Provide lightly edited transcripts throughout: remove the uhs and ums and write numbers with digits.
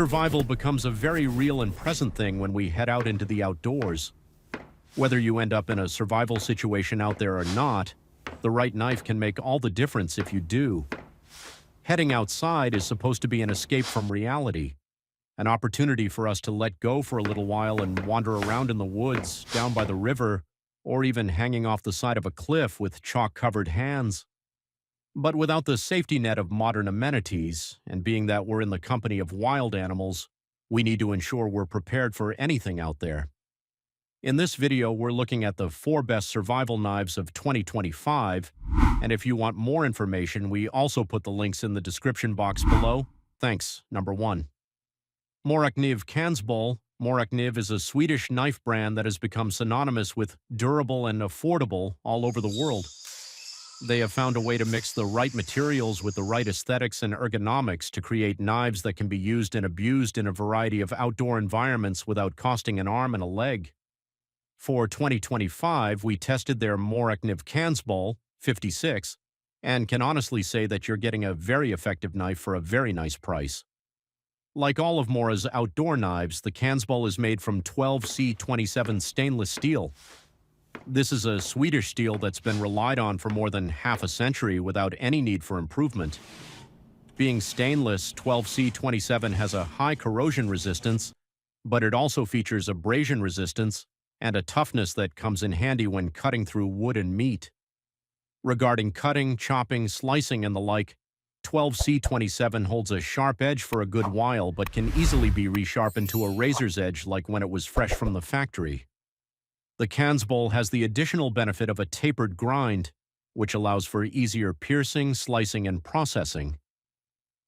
Survival becomes a very real and present thing when we head out into the outdoors. Whether you end up in a survival situation out there or not, the right knife can make all the difference if you do. Heading outside is supposed to be an escape from reality, an opportunity for us to let go for a little while and wander around in the woods, down by the river, or even hanging off the side of a cliff with chalk-covered hands. But without the safety net of modern amenities, and being that we're in the company of wild animals, we need to ensure we're prepared for anything out there. In this video, we're looking at the 4 best survival knives of 2025, and if you want more information, we also put the links in the description box below. Thanks. Number 1. Morakniv Canb. Morakniv is a Swedish knife brand that has become synonymous with durable and affordable all over the world. They have found a way to mix the right materials with the right aesthetics and ergonomics to create knives that can be used and abused in a variety of outdoor environments without costing an arm and a leg. For 2025, we tested their Morakniv Canb 56 and can honestly say that you're getting a very effective knife for a very nice price. Like all of Mora's outdoor knives, the Canb is made from 12C27 stainless steel. This is a Swedish steel that's been relied on for more than half a century without any need for improvement. Being stainless, 12C27 has a high corrosion resistance, but it also features abrasion resistance and a toughness that comes in handy when cutting through wood and meat. Regarding cutting, chopping, slicing, and the like, 12C27 holds a sharp edge for a good while but can easily be resharpened to a razor's edge like when it was fresh from the factory. The Canb has the additional benefit of a tapered grind, which allows for easier piercing, slicing, and processing.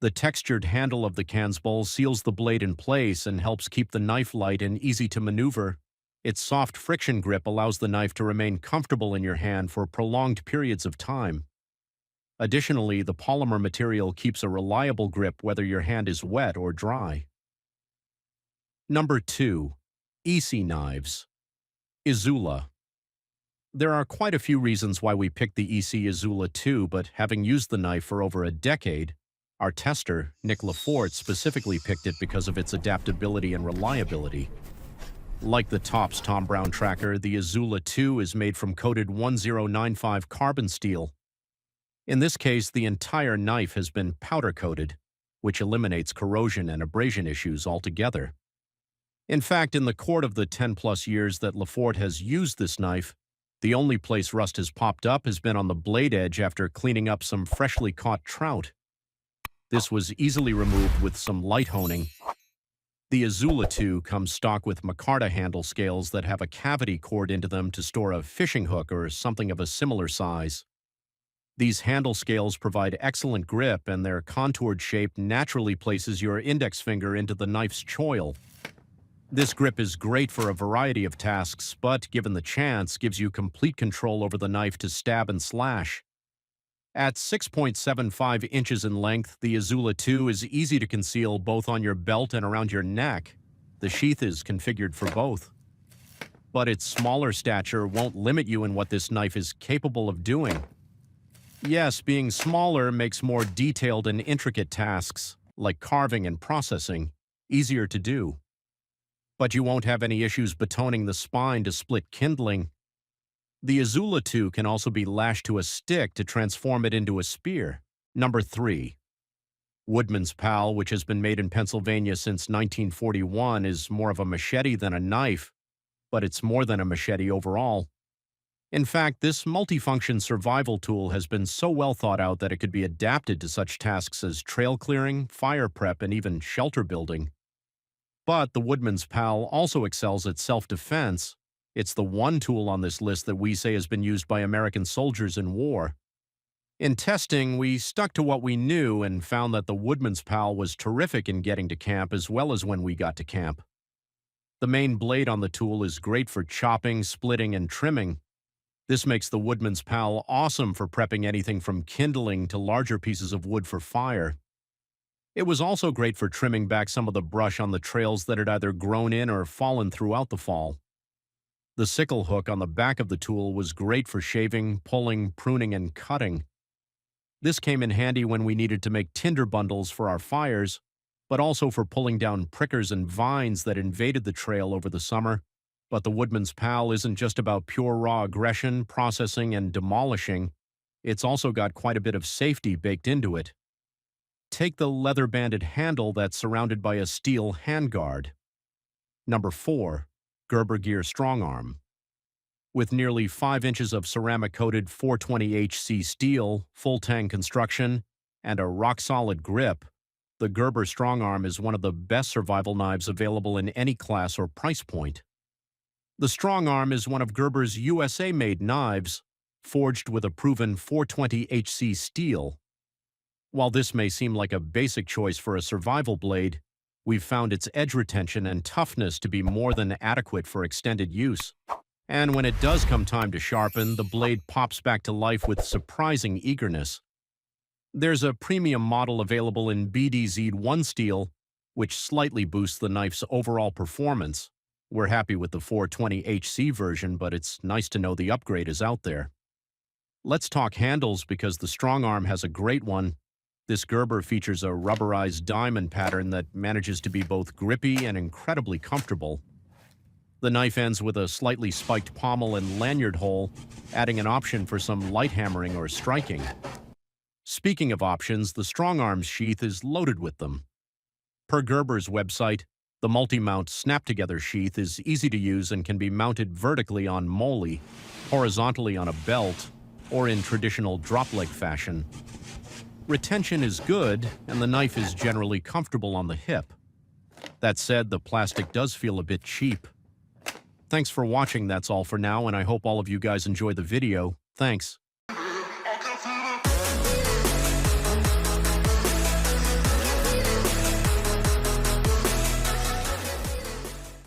The textured handle of the Canb seals the blade in place and helps keep the knife light and easy to maneuver. Its soft friction grip allows the knife to remain comfortable in your hand for prolonged periods of time. Additionally, the polymer material keeps a reliable grip whether your hand is wet or dry. Number 2. EC Knives. Isula. There are quite a few reasons why we picked the EC Isula 2, but having used the knife for over a decade, our tester, Nick Lafort, specifically picked it because of its adaptability and reliability. Like the Tops Tom Brown tracker, the Isula 2 is made from coated 1095 carbon steel. In this case, the entire knife has been powder-coated, which eliminates corrosion and abrasion issues altogether. In fact, in the course of the 10-plus years that Lafort has used this knife, the only place rust has popped up has been on the blade edge after cleaning up some freshly caught trout. This was easily removed with some light honing. The Isula 2 comes stock with micarta handle scales that have a cavity cored into them to store a fishing hook or something of a similar size. These handle scales provide excellent grip, and their contoured shape naturally places your index finger into the knife's choil. This grip is great for a variety of tasks, but, given the chance, gives you complete control over the knife to stab and slash. At 6.75 inches in length, the Isula 2 is easy to conceal both on your belt and around your neck. The sheath is configured for both. But its smaller stature won't limit you in what this knife is capable of doing. Yes, being smaller makes more detailed and intricate tasks, like carving and processing, easier to do. But you won't have any issues batoning the spine to split kindling. The Isula 2 can also be lashed to a stick to transform it into a spear. Number 3. Woodmans Pal, which has been made in Pennsylvania since 1941, is more of a machete than a knife, but it's more than a machete overall. In fact, this multifunction survival tool has been so well thought out that it could be adapted to such tasks as trail clearing, fire prep, and even shelter building. But the Woodmans Pal also excels at self-defense. It's the one tool on this list that we say has been used by American soldiers in war. In testing, we stuck to what we knew and found that the Woodmans Pal was terrific in getting to camp as well as when we got to camp. The main blade on the tool is great for chopping, splitting, and trimming. This makes the Woodmans Pal awesome for prepping anything from kindling to larger pieces of wood for fire. It was also great for trimming back some of the brush on the trails that had either grown in or fallen throughout the fall. The sickle hook on the back of the tool was great for shaving, pulling, pruning, and cutting. This came in handy when we needed to make tinder bundles for our fires, but also for pulling down prickers and vines that invaded the trail over the summer. But the Woodmans Pal isn't just about pure raw aggression, processing, and demolishing. It's also got quite a bit of safety baked into it. Take the leather-banded handle that's surrounded by a steel handguard. Number 4. Gerber Strongarm. With nearly 5 inches of ceramic-coated 420HC steel, full-tang construction, and a rock-solid grip, the Gerber Strongarm is one of the best survival knives available in any class or price point. The Strongarm is one of Gerber's USA-made knives, forged with a proven 420HC steel. While this may seem like a basic choice for a survival blade, we've found its edge retention and toughness to be more than adequate for extended use. And when it does come time to sharpen, the blade pops back to life with surprising eagerness. There's a premium model available in BDZ1 steel, which slightly boosts the knife's overall performance. We're happy with the 420HC version, but it's nice to know the upgrade is out there. Let's talk handles because the Strongarm has a great one. This Gerber features a rubberized diamond pattern that manages to be both grippy and incredibly comfortable. The knife ends with a slightly spiked pommel and lanyard hole, adding an option for some light hammering or striking. Speaking of options, the Strongarm's sheath is loaded with them. Per Gerber's website, the multi-mount snap-together sheath is easy to use and can be mounted vertically on moly, horizontally on a belt, or in traditional drop-leg fashion. Retention is good, and the knife is generally comfortable on the hip. That said, the plastic does feel a bit cheap. Thanks for watching. That's all for now, and I hope all of you guys enjoy the video. Thanks.